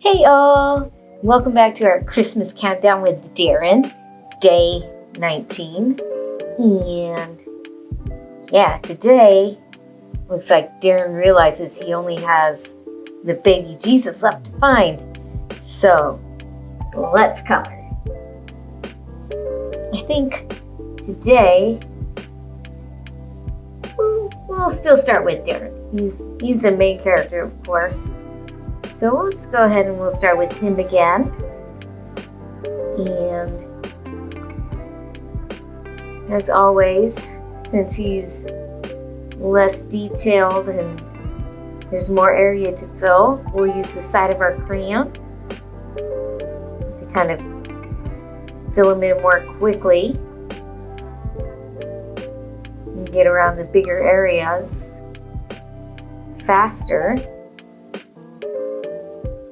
Hey all! Welcome back to our Christmas countdown with Darren, day 19. And yeah, today looks like Darren realizes he only has the baby Jesus left to find. So let's color. I think today we'll still start with Darren. He's the main character, of course. So we'll just go ahead and we'll start with him again. And as always, since he's less detailed and there's more area to fill, we'll use the side of our crayon to kind of fill him in more quickly and get around the bigger areas faster.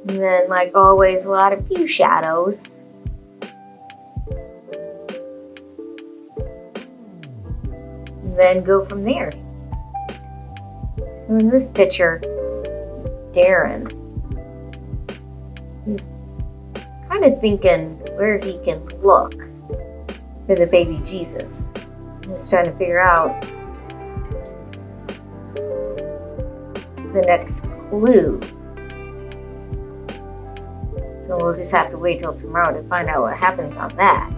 And then, like always, we'll add a few shadows. And then go from there. So in this picture, Darren, he's kind of thinking where he can look for the baby Jesus. He's trying to figure out the next clue. So we'll just have to wait till tomorrow to find out what happens on that.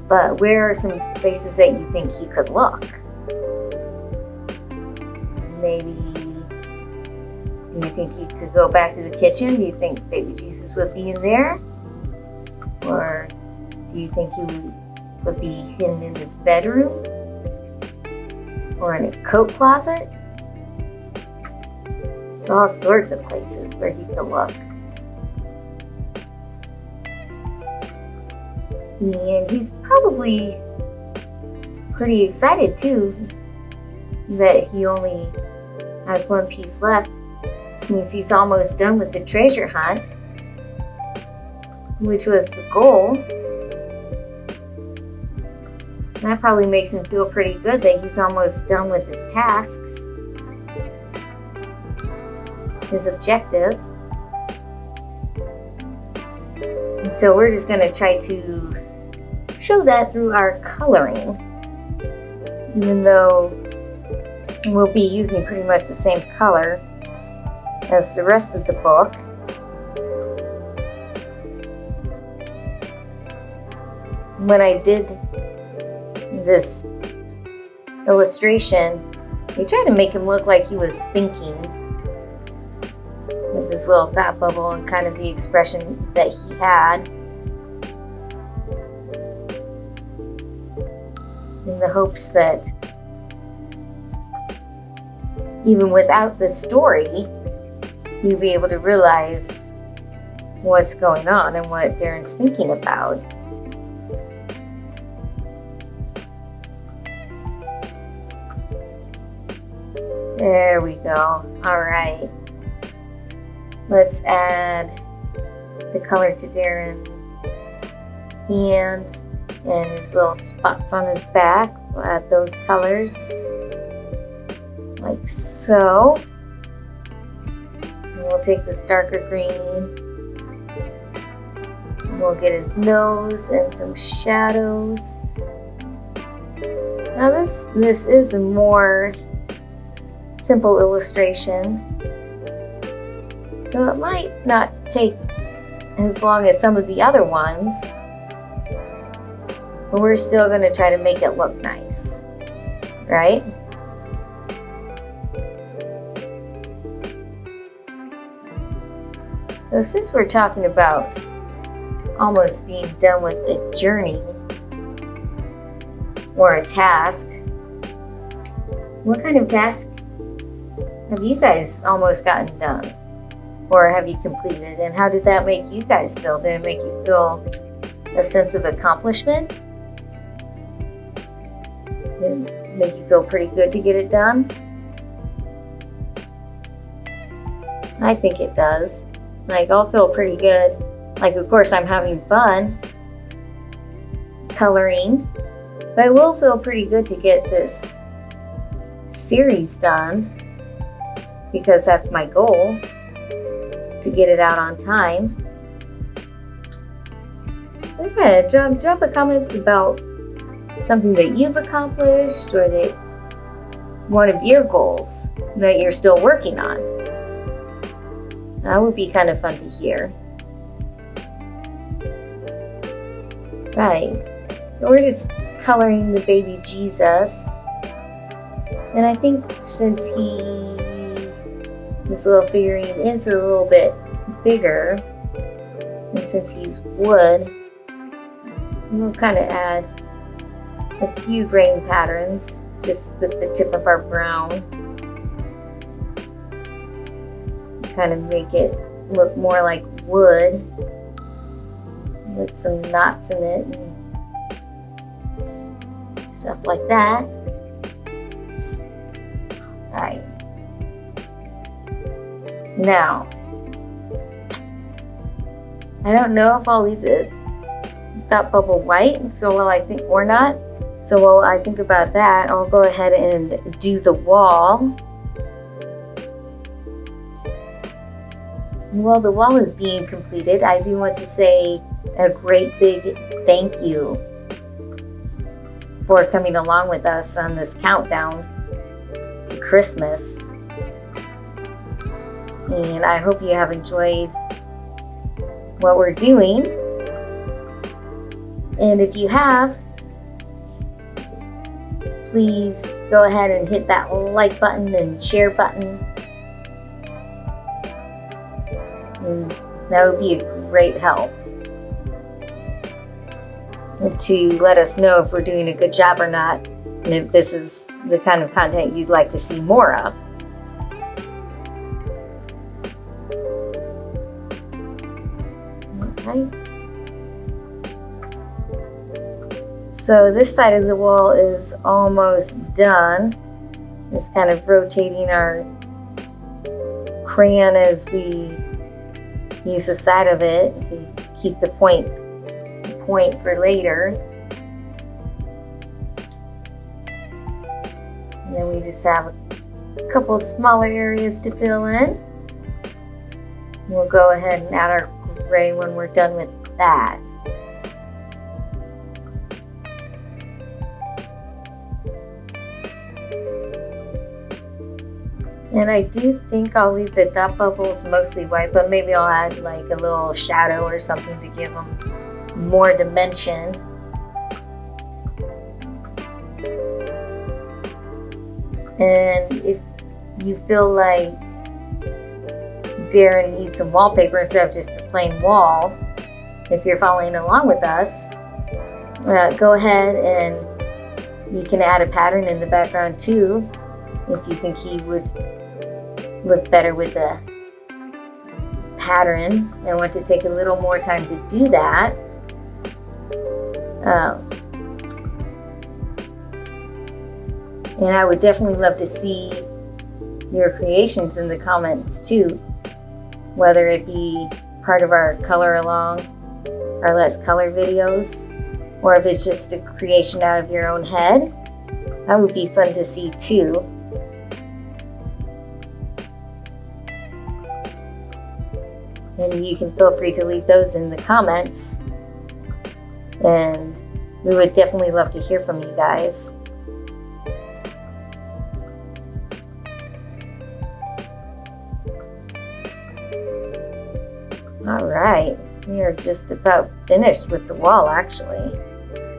But where are some places that you think he could look? Maybe, do you think he could go back to the kitchen? Do you think baby Jesus would be in there? Or do you think he would be hidden in his bedroom? Or in a coat closet? There's all sorts of places where he could look. And he's probably pretty excited too that he only has one piece left, which means he's almost done with the treasure hunt, which was the goal. And that probably makes him feel pretty good that he's almost done with his tasks, his objective. And so we're just going to try to show that through our coloring, even though we'll be using pretty much the same color as the rest of the book. When I did this illustration, we tried to make him look like he was thinking with this little thought bubble and kind of the expression that he had, in the hopes that even without the story, you'll be able to realize what's going on and what Darren's thinking about. There we go. All right. Let's add the color to Darren's hands and his little spots on his back. We'll add those colors like so. And we'll take this darker green and we'll get his nose and some shadows. Now this is a more simple illustration, so it might not take as long as some of the other ones. But we're still going to try to make it look nice, right? So since we're talking about almost being done with a journey or a task, what kind of task have you guys almost gotten done? Or have you completed? And how did that make you guys feel? Did it make you feel a sense of accomplishment? Did it make you feel pretty good to get it done? I think it does. Like, I'll feel pretty good. Like, of course, I'm having fun coloring, but it will feel pretty good to get this series done because that's my goal. to get it out on time. So yeah, drop a comments about something that you've accomplished or that one of your goals that you're still working on. That would be kind of fun to hear. Right. So we're just coloring the baby Jesus. And I think since this little figurine is a little bit bigger, and since he's wood, we'll kind of add a few grain patterns just with the tip of our brown. Kind of make it look more like wood with some knots in it and stuff like that. Right. Now, I don't know if I'll leave the thought bubble white, so while I think or not. So while I think about that, I'll go ahead and do the wall. While the wall is being completed, I do want to say a great big thank you for coming along with us on this countdown to Christmas. And I hope you have enjoyed what we're doing. And if you have, please go ahead and hit that like button and share button. And that would be a great help to let us know if we're doing a good job or not, and if this is the kind of content you'd like to see more of. Okay. So this side of the wall is almost done. Just kind of rotating our crayon as we use the side of it to keep the point for later. And then we just have a couple smaller areas to fill in. We'll go ahead and add our gray when we're done with that. And I do think I'll leave the dot bubbles mostly white, but maybe I'll add like a little shadow or something to give them more dimension. And if you feel like Darren needs some wallpaper instead of just a plain wall, if you're following along with us, go ahead and you can add a pattern in the background too, if you think he would look better with the pattern and want to take a little more time to do that. And I would definitely love to see your creations in the comments too, whether it be part of our color along or Let's Color videos, or if it's just a creation out of your own head. That would be fun to see too. And you can feel free to leave those in the comments. And we would definitely love to hear from you guys. All right, we are just about finished with the wall actually.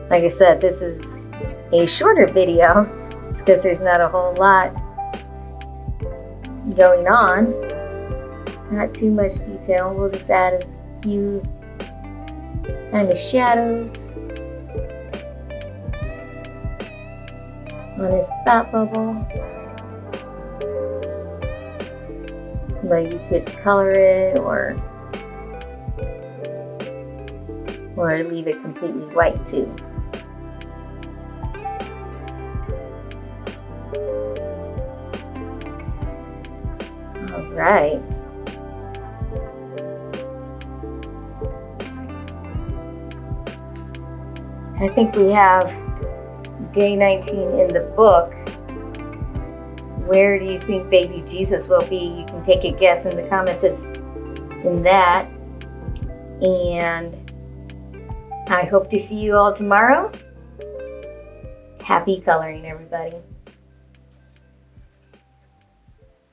Like I said, this is a shorter video just because there's not a whole lot going on. Not too much detail. We'll just add a few kind of shadows on his thought bubble. But you could color it or leave it completely white too. All right. I think we have day 19 in the book. Where do you think baby Jesus will be? You can take a guess in the comments. in that. And I hope to see you all tomorrow. Happy coloring, everybody.